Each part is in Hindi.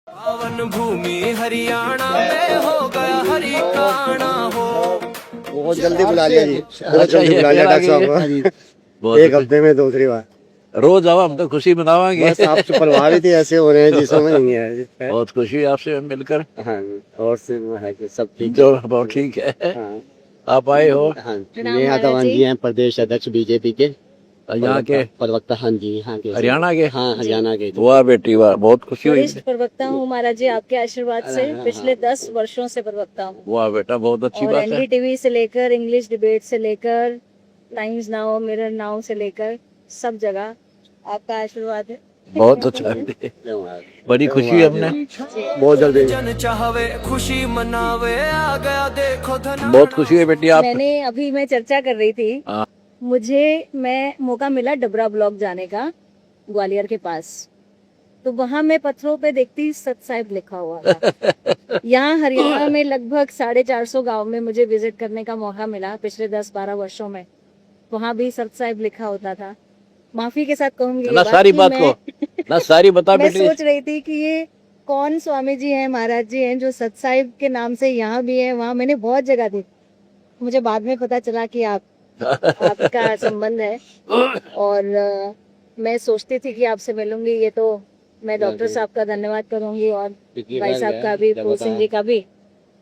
पावन भूमि हरियाणा में हो गया हरिकाणा हो। बहुत जल्दी बुला लिया जी, बहुत अच्छा, जल्दी ये बुला लिया फिर आ डॉक्टर गई साहब को। बहुत एक हफ्ते में दूसरी बार। रोज आओ, हम तो खुशी मनावांगे। बस आपसे प्रभावित ही ऐसे हो रहे हैं जी, समझ नहीं है। बहुत खुशी है आपसे मिलकर। हाँ, और से है कि सब ठीक जो बहुत ठीक है। हाँ, आप आए हो हाँ, नेहा धवन जी हैं, प्रदेश अध्यक्ष बीजेपी के, यहाँ के प्रवक्ता। हाँ जी, यहाँ के हरियाणा के। हाँ, हरियाणा के। वाह बेटी वाह, बहुत खुशी हुई। वरिष्ठ प्रवक्ता हूँ महाराज जी, आपके आशीर्वाद से पिछले 10 वर्षों से प्रवक्ता हूँ। वाह बेटा, बहुत अच्छी और बात है। एनडीटीवी से लेकर इंग्लिश डिबेट से लेकर टाइम्स नाउ, मिरर नाउ से लेकर सब जगह आपका आशीर्वाद है। बहुत अच्छा है, बड़ी खुशी है हमने। बहुत जल्दी जन चाहवे खुशी मनावे, आ गया देखो धन। बहुत खुशी है बेटी आप। मैंने अभी मैं चर्चा कर रही थी, हाँ। मैं मौका मिला डबरा ब्लॉक जाने का, ग्वालियर के पास। तो वहां मैं पत्थरों पे देखती सत साहिब लिखा हुआ था। यहाँ हरियाणा में लगभग 450 गांव में मुझे विजिट करने का मौका मिला पिछले 10-12 वर्षों में। वहां भी सत साहिब लिखा होता था। माफी के साथ कहूंगी ना सारी बात को ना सारी बता मैं बेटी। सोच रही थी कि ये कौन स्वामी जी हैं, महाराज जी हैं, जो सत साहिब के नाम से यहाँ भी है, वहाँ मैंने बहुत जगह थी। मुझे बाद में पता चला कि आपका संबंध है। और मैं सोचती थी कि आपसे मिलूंगी। ये तो मैं डॉक्टर साहब का धन्यवाद करूंगी और भाई साहब का भी, फूल सिंह जी का भी,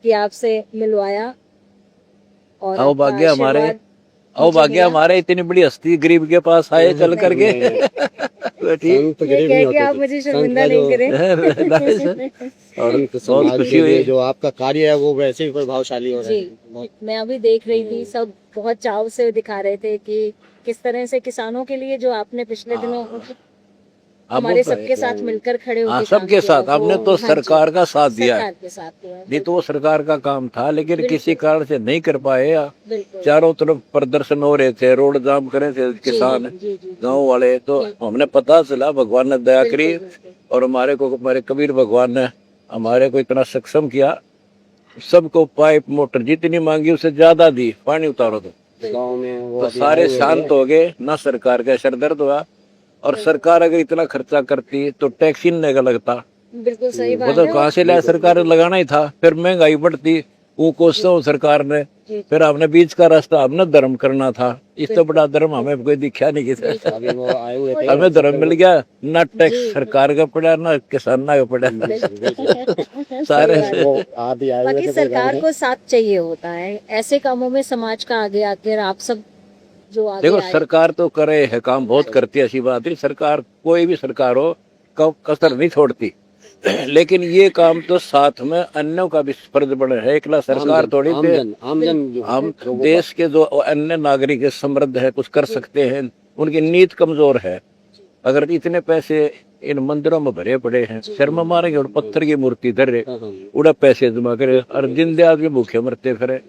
कि आपसे मिलवाया। और आओ भाग्य हमारे, आओ भाग्य हमारे, इतनी बड़ी हस्ती गरीब के पास आए चल करके। ठीक, ये कह के आप मुझे शर्मिंदा नहीं करें। और बहुत खुशी हुई। जो आपका कार्य है वो वैसे ही प्रभावशाली हो रहा है। जी, मैं अभी देख रही थी, सब बहुत चाव से दिखा रहे थे कि किस तरह से किसानों के लिए जो आपने पिछले दिनों हमारे सबके साथ मिलकर खड़े होकर काम सबके किया, साथ हमने तो हाँ जी, सरकार का साथ दिया है। सरकार के साथ किया है। नहीं तो वो सरकार का काम था, लेकिन किसी कारण से नहीं कर पाए। बिल्कुल चारों तरफ प्रदर्शन हो रहे थे, रोड जाम करे थे किसान, जी जी गांव वाले। तो हमने पता चला, भगवान ने दया करी और हमारे कबीर भगवान ने हमारे को इतना सक्षम किया। सबको पाइप मोटर जितनी मांगी उससे ज्यादा दी, पानी उतारो तो गाँव में वो तो सारे शांत हो गए। ना सरकार का सर दर्द हुआ। और सरकार अगर इतना खर्चा करती तो टैक्स इनने का लगता, बिल्कुल सही बात वो तो है। कहाँ से लाए, सरकार लगाना ही था। फिर महंगाई बढ़ती, वो कोसों सरकार ने। फिर हमने बीच का रास्ता हमने धर्म करना था। इससे बड़ा धर्म हमें कोई दिखा नहीं किसी। अभी वो आए हुए थे। हमें धर्म मिल गया, ना टैक्स सरकार का पड़ा, ना किसान का पड़ा। सारे से वो आदि आए हुए बाकी थे। सरकार को साथ चाहिए होता है ऐसे कामों में, समाज का आगे आकर आप सब जो आगे देखो, आए। सरकार तो करे है, काम बहुत करती है, ऐसी बात नहीं। सरकार कोई भी सरकार हो, कसर नहीं छोड़ती। लेकिन ये काम तो साथ में अन्यों का भी फर्ज बने है। एकला सरकार थोड़ी थे। हम देश के जो अन्य नागरिक समृद्ध है, कुछ कर सकते हैं, उनकी नीयत कमजोर है। अगर इतने पैसे इन मंदिरों में भरे पड़े हैं, शर्म मारेंगे और पत्थर की मूर्ति धर रहे, उड़ा पैसे जमा करे और जिंदे आदमी भूखे मरते फिरे।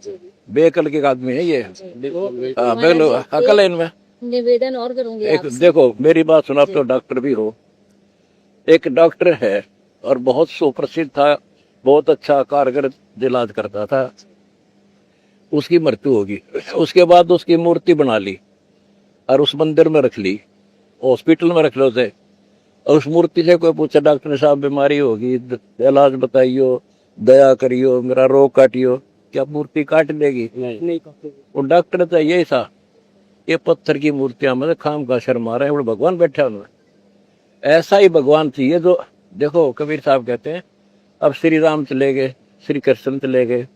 बेअकल के आदमी है ये। अकल है इनमें। निवेदन और करूंगी एक आपसे। देखो मेरी बात सुनो, आप तो डॉक्टर भी हो। एक डॉक्टर है और बहुत सुप्रसिद्ध था, बहुत अच्छा कारगर इलाज करता था। उसकी मृत्यु होगी, उसके बाद उसकी मूर्ति बना ली और उस मंदिर में रख ली, हॉस्पिटल में रख लो उसे। और उस मूर्ति से कोई पूछा, डॉक्टर साहब बीमारी होगी, इलाज बताइयो, दया करियो, मेरा रोग काटियो, क्या मूर्ति काट देगी? नहीं। वो डॉक्टर तो यही था, ये पत्थर की मूर्तियां मतलब खाम का शर्मा रहे हैं, भगवान बैठे उनमें। ऐसा ही भगवान चाहिए जो, देखो कबीर साहब कहते हैं, अब श्री राम चले गए, श्री कृष्ण चले गए,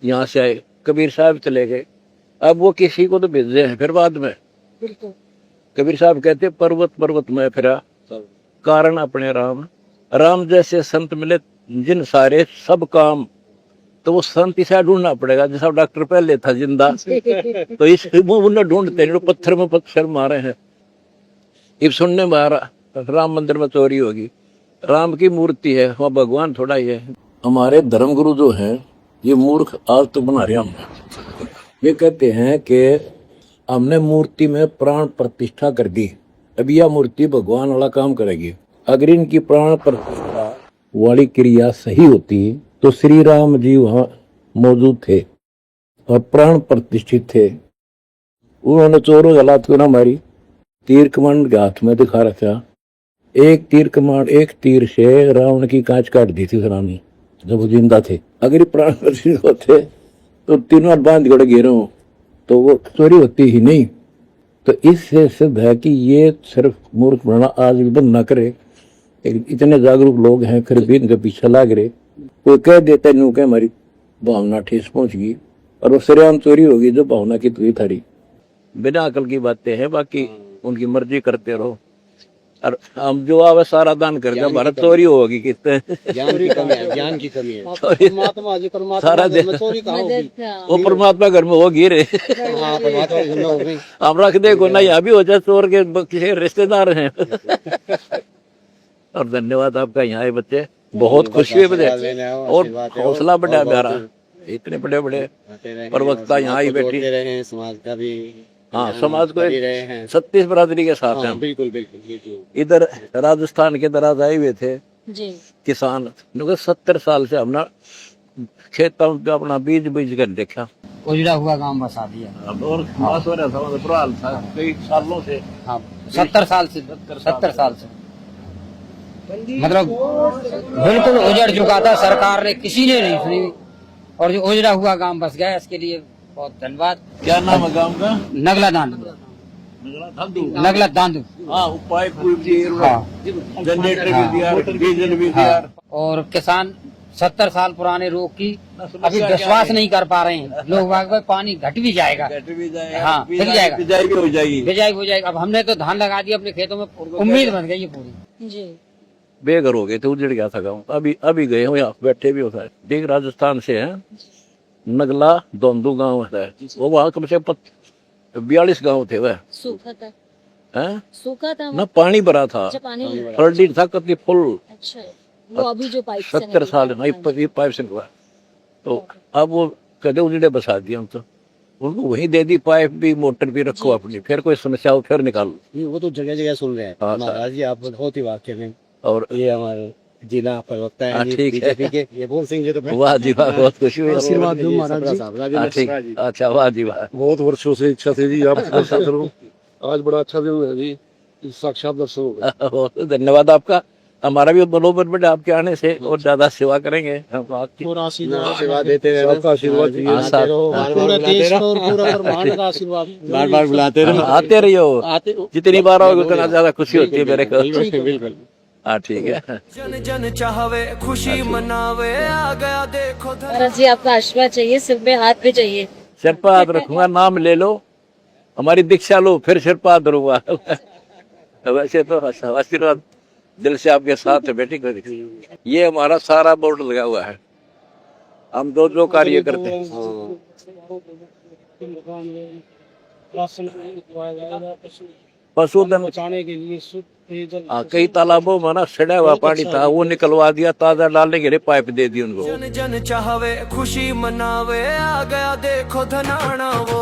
यहाँ से आए कबीर साहब चले गए, अब वो किसी को तो भेजे हैं फिर बाद में। बिल्कुल कबीर साहब कहते, पर्वत पर्वत में फिरा कारण अपने राम, राम जैसे संत मिले जिन सारे सब काम। तो वो संत इसे ढूंढना पड़ेगा, जैसा डॉक्टर पहले था जिंदा, तो इस उन्हें ढूंढते हैं जो पत्थर में पत्थर मारे हैं। इब सुनने में आ रहा, राम मंदिर में चोरी होगी, राम की मूर्ति है, वहाँ भगवान थोड़ा ही है। हमारे धर्मगुरु जो हैं, ये मूर्ख आज तो बना रहे हम। ये कहते हैं कि हमने मूर्ति में प्राण प्रतिष्ठा कर दी, अब यह मूर्ति भगवान वाला काम करेगी। अगर इनकी प्राण प्रतिष्ठा वाली क्रिया सही होती तो श्री राम जी वहां मौजूद थे और प्राण प्रतिष्ठित थे। उन्होंने चोरों हालात को ना मारी, तीर कमान के हाथ में दिखा रखा, एक तीर से रावण की कांच काट दी थी रानी जब वो जिंदा थे। अगर ये प्राण प्रतिष्ठित होते तो तीनों बार बांध गड़ गिरे हों तो वो चोरी होती ही नहीं। तो इससे सिद्ध है कि ये सिर्फ मूर्ख बनाना आज भी बंद ना करे। इतने जागरूक लोग हैं फिर भी इनके पीछे लाग रहे। कोई कह देता नू के हमारी भावना ठेस पहुंच गई और वो सरेआम चोरी होगी जो भावना की तुई थारी। बिना अकल की बातें हैं, बाकी उनकी मर्जी करते रहो। और हम जो आवे सारा दान कर दिया, भारत चोरी होगी कितने। ज्ञान की कमी है, ज्ञान की कमी है। परमात्मा जी परमात्मा सारा घर में चोरी कहाँ होगी? वो परमात्मा घर में होगी रे। हाँ, परमात्मा घर में होगी। हम रख देखो ना, यहाँ भी हो जाए चोर के किसी रिश्तेदार हैं। और धन्यवाद आपका, यहाँ आए बच्चे बहुत खुशी हुई मुझे और हौसला बढ़ा मेरा। इतने बड़े बड़े प्रवक्ता यहाँ आई बैठी रहे, समाज का भी, हाँ समाज को रहे हैं 36 बरादरी के साथ हैं। बिल्कुल बिल्कुल। इधर राजस्थान के दराज आए हुए थे जी। किसान, 70 साल से हमने खेतों में अपना बीज कर देखा। उजड़ा हुआ गांव बसा दिया। और खास हो रहा था, बुरा था कई सालों से। हाँ 70 साल से मतलब बिल्कुल उजड़ चुका था, सरकार ने किसी ने नहीं सुनी और जो उजड़ा हुआ गांव बस गया, इसके लिए बहुत धन्यवाद। क्या नाम है गांव का? नगला दांदू। हाँ, पाइप भी दिया, जनरेटर भी दिया, डीजल भी दिया। और किसान 70 साल पुराने रोग की अभी विश्वास नहीं कर पा रहे हैं लोग। भाई पानी घट भी जाएगा, हाँ फिर जाएगा, बिजाई भी हो जाएगी। बिजाई हो जाएगा। अब हमने तो धान लगा दिया अपने खेतों में, उम्मीद बन गई है पूरी। जी। बेघर हो गए थे, उजड़ गया था गाँव। अभी गए हो, यहाँ बैठे भी होता है। देख राजस्थान से है, नगला दोंदू गांव है वो, वहाँ कम से 42 गांव थे वह। सूखा था, हैं? सूखा था ना पानी भरा था, अच्छा, पानी फर्डी था कतली फुल। अच्छा, वो अभी जो पाइप से 70 साल ना ये पाइप से हुआ। तो अब वो कदे उजड़े बसा दिया हम तो, उनको वहीं दे दी पाइप भी, मोटर भी रखो अपनी, फिर कोई समस्या हो फिर निकालो। वो तो जगह जगह सुन रहे हैं महाराज जी, आप बहुत ही वाक्य में। और ये हमारे जिला प्रवक्ता है बीजेपी के, ये बोल सिंह जी। तो वाह जी वाह, बहुत खुशी हुई। आशीर्वाद दो महाराज जी। अच्छा वाह जी वाह, बहुत वर्षों से इच्छा थी जी आपके साथ करूं, आज बड़ा अच्छा दिन है जी, साक्षात दर्शन हो गए। बहुत धन्यवाद आपका। हमारा भी मनोबल बढ़ा आपके आने से, और ज्यादा सेवा करेंगे हम आपकी। सेवा देते रहे, आपका आशीर्वाद चाहिए। पूरे देश को और पूरा ब्रह्मांड का आशीर्वाद बार बार बुलाते रहो, आते रहियो, जितनी बार आओगे उतना ज्यादा खुशी होती है मेरे को। बिल्कुल। हाँ ठीक है। जन जन चाहवे खुशी मनावे, आ गया देखो महाराज जी आपका आशीर्वाद चाहिए, सिर पे हाथ पे चाहिए। सिर पर हाथ रखूंगा, नाम ले लो, हमारी दीक्षा लो, फिर सिर पर हाथ धरूंगा। वैसे तो आशीर्वाद दिल से आपके साथ है बेटी को। ये हमारा सारा बोर्ड लगा हुआ है, हम जो कार्य करते हैं। पशुधन बचाने के लिए शुद्ध पेयजल, कई तालाबों में ना सड़ा हुआ पानी था, वो निकलवा दिया, ताजा डालने के लिए पाइप दे दी उनको। जन जन चाहवे खुशी मनावे, आ गया देखो धनाना वो।